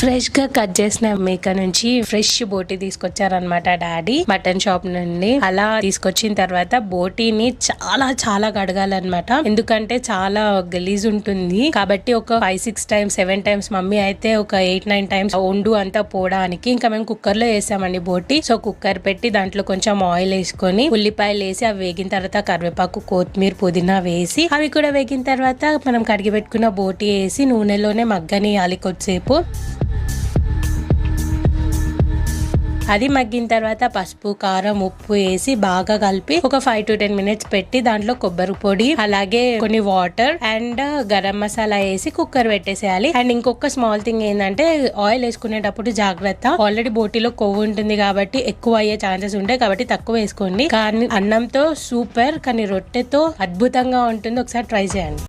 Fresh గా cut చేసిన మేక నుంచి ఫ్రెష్ బోటీ తీసుకొచ్చారనమాట డాడీ మటన్ షాప్ నుండి. అలా తీసుకొచ్చిన తర్వాత బోటీని చాలా చాలా కడగాలన్నమాట, ఎందుకంటే చాలా గలీజ్ ఉంటుంది కాబట్టి ఒక 5-6 టైమ్స్ 7 టైమ్స్, మమ్మీ అయితే ఒక 8-9 టైమ్స్ వండు అంతా పోవడానికి. ఇంకా మేము కుక్కర్ లో వేసామండి బోటీ. సో కుక్కర్ పెట్టి దాంట్లో కొంచెం ఆయిల్ వేసుకొని ఉల్లిపాయలు వేసి అవి వేగిన తర్వాత కరివేపాకు, కొత్తిమీర, పుదీనా వేసి అవి కూడా వేగిన తర్వాత మనం కడిగి పెట్టుకున్న బోటీ వేసి నూనెలోనే మగ్గనియాలి కొద్దిసేపు. అది మగ్గిన తర్వాత పసుపు, కారం, ఉప్పు వేసి బాగా కలిపి ఒక 5 to 10 మినిట్స్ పెట్టి దాంట్లో కొబ్బరి పొడి, అలాగే కొన్ని వాటర్ అండ్ గరం మసాలా వేసి కుక్కర్ పెట్టేసేయాలి. అండ్ ఇంకొక స్మాల్ థింగ్ ఏంటంటే ఆయిల్ వేసుకునేటప్పుడు జాగ్రత్త, ఆల్రెడీ బోటీలో కొవ్వు ఉంటుంది కాబట్టి ఎక్కువ అయ్యే ఛాన్సెస్ ఉంటాయి కాబట్టి తక్కువ వేసుకోండి. కానీ అన్నంతో సూపర్, కానీ రొట్టెతో అద్భుతంగా ఉంటుంది. ఒకసారి ట్రై చేయండి.